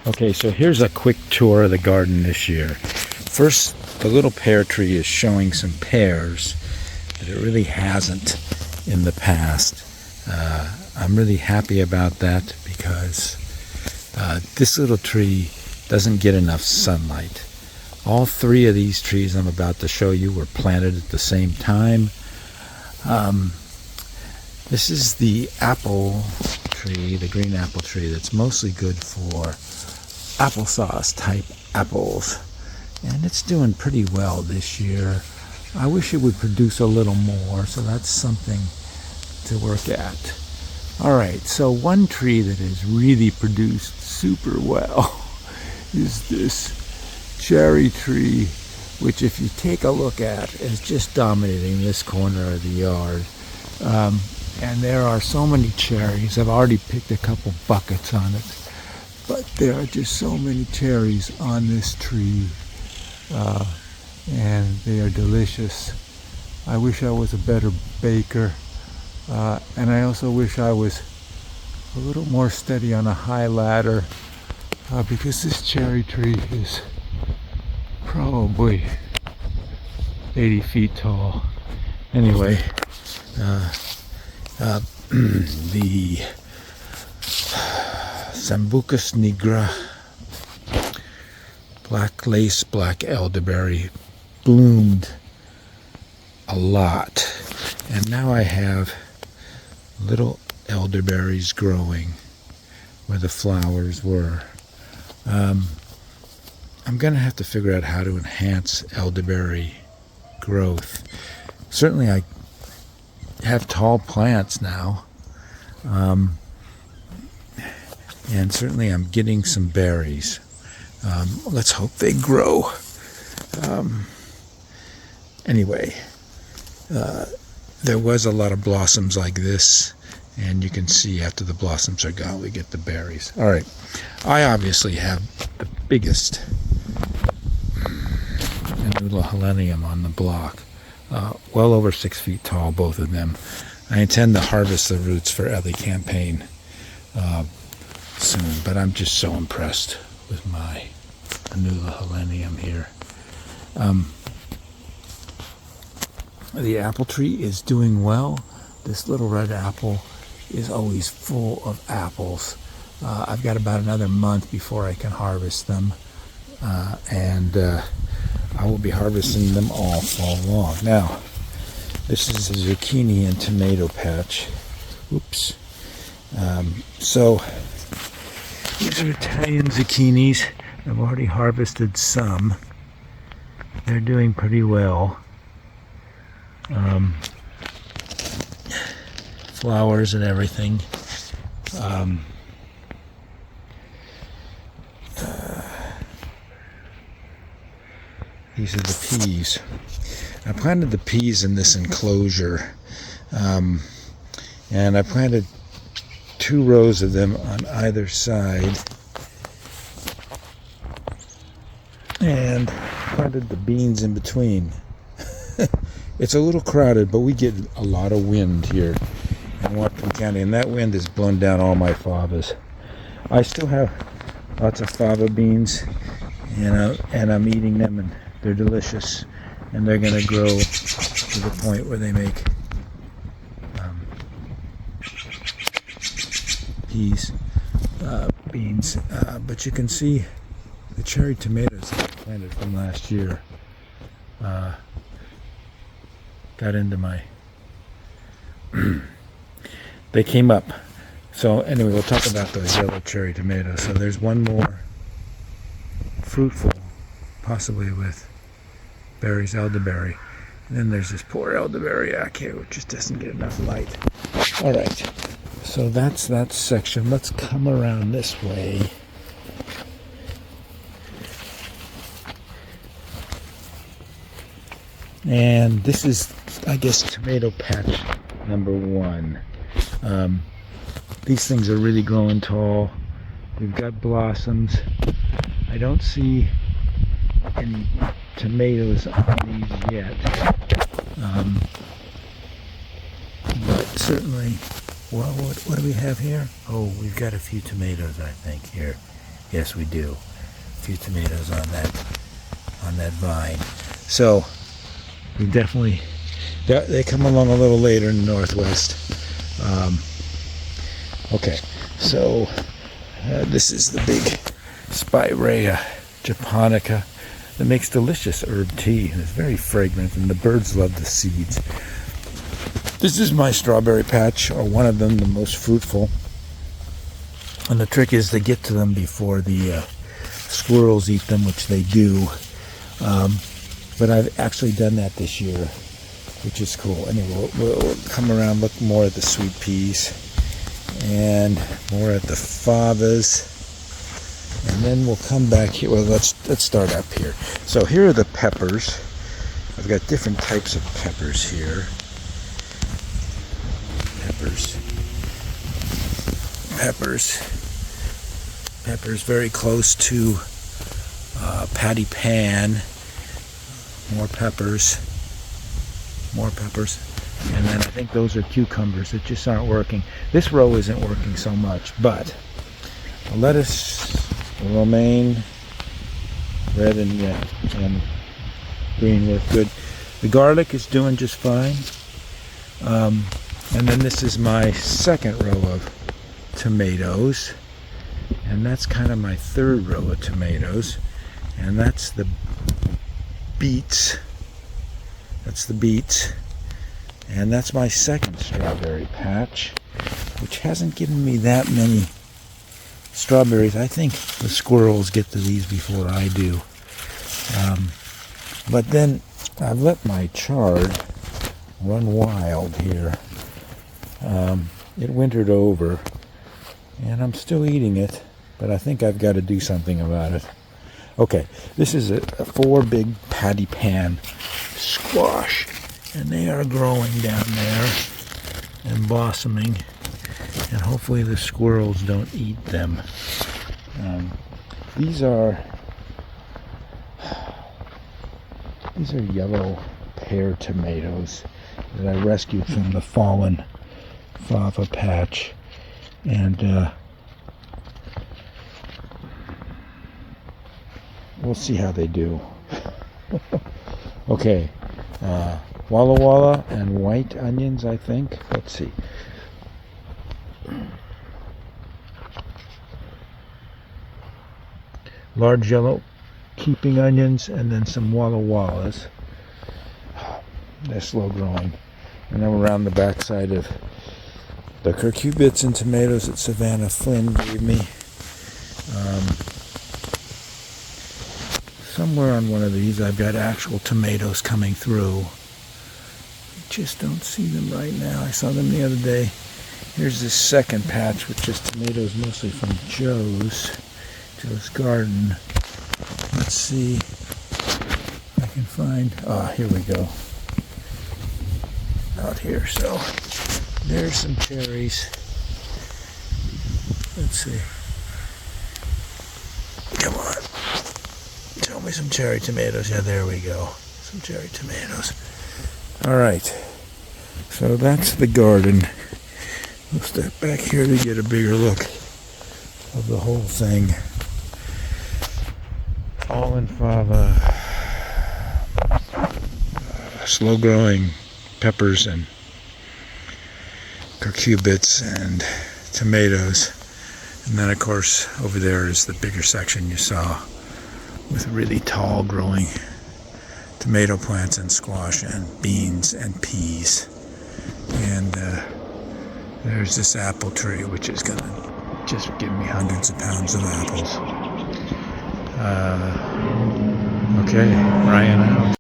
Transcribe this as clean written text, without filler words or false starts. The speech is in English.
Okay, so here's a quick tour of the garden this year. First, the little pear tree is showing some pears that it really hasn't in the past. I'm really happy about that because this little tree doesn't get enough sunlight. All three of these trees I'm about to show you were planted at the same time. This is the apple tree, the green apple tree, that's mostly good for applesauce type apples, and it's doing pretty well this year. I wish it would produce a little more, so that's something to work at. Alright, so one tree that has really produced super well is this cherry tree, which if you take a look at is just dominating this corner of the yard. And there are so many cherries. I've already picked a couple buckets on it. But there are just so many cherries on this tree, and they are delicious. I wish I was a better baker, and I also wish I was a little more steady on a high ladder, because this cherry tree is probably 80 feet tall. Anyway, the Sambucus nigra, black lace, black elderberry, bloomed a lot. And now I have little elderberries growing where the flowers were. I'm going to have to figure out how to enhance elderberry growth. Certainly I have tall plants now. And certainly I'm getting some berries. Let's hope they grow. Anyway, there was a lot of blossoms like this, and you can see after the blossoms are gone, we get the berries. All right, I obviously have the biggest helenium on the block, well over 6 feet tall, both of them. I intend to harvest the roots for Ellie campaign soon, but I'm just so impressed with my Anula helenium here. The apple tree is doing well. This little red apple is always full of apples. I've got about another month before I can harvest them, and I will be harvesting them all fall long. Now, this is a zucchini and tomato patch. Oops. So these are Italian zucchinis. I've already harvested some. They're doing pretty well. Flowers and everything. These are the peas. I planted the peas in this enclosure, and I planted 2 rows of them on either side, and planted the beans in between. It's a little crowded, but we get a lot of wind here in Whatcom County, and that wind has blown down all my favas. I still have lots of fava beans, and I'm eating them, and they're delicious, and they're going to grow to the point where they make peas, beans, but you can see the cherry tomatoes that I planted from last year got into my they came up. So anyway, we'll talk about those yellow cherry tomatoes. So there's one more fruitful, possibly with berries, elderberry, and then there's this poor elderberry back here which just doesn't get enough light. All right, so that's that section. Let's come around this way. And this is, I guess, tomato patch number 1. These things are really growing tall. We've got blossoms. I don't see any tomatoes on these yet. But certainly, well, what do we have here? Oh, we've got a few tomatoes, I think, here. Yes, we do. A few tomatoes on that vine. So we definitely, they come along a little later in the northwest. Okay, so this is the big Spirea japonica that makes delicious herb tea. It's very fragrant, and the birds love the seeds. This is my strawberry patch, or one of them, the most fruitful. And the trick is to get to them before the squirrels eat them, which they do. But I've actually done that this year, which is cool. Anyway, we'll come around, look more at the sweet peas and more at the favas. And then we'll come back here. Well, let's start up here. So here are the peppers. I've got different types of peppers here. Peppers very close to patty pan. More peppers. And then I think those are cucumbers that just aren't working. This row isn't working so much, but the lettuce, romaine, red and green work good. The garlic is doing just fine. And then this is my second row of tomatoes, and that's kind of my third row of tomatoes, and that's the beets. And that's my second strawberry patch, which hasn't given me that many strawberries. I think the squirrels get to these before I do. But then I've let my chard run wild here. It wintered over, and I'm still eating it, but I think I've got to do something about it. Okay, this is a 4 big patty pan squash, and they are growing down there and blossoming, and hopefully the squirrels don't eat them. These are yellow pear tomatoes that I rescued from the fallen fava patch, and we'll see how they do. Okay, Walla Walla and white onions, I think. Let's see. Large yellow keeping onions, and then some Walla Wallas. They're slow growing. And then around the backside of the cucurbits and tomatoes that Savannah Flynn gave me. Somewhere on one of these I've got actual tomatoes coming through. Just don't see them right now. I saw them the other day. Here's this second patch with just tomatoes, mostly from Joe's garden. Let's see if I can find, here we go. Out here, so there's some cherries. Let's see. Come on. Show me some cherry tomatoes. Yeah, there we go. Some cherry tomatoes. All right. So that's the garden. We'll step back here to get a bigger look of the whole thing. All in fava. Slow growing peppers and cucurbits and tomatoes, and then of course over there is the bigger section you saw with really tall growing tomato plants and squash and beans and peas, and there's this apple tree which is gonna just give me hundreds of pounds of apples. Okay, Ryan out.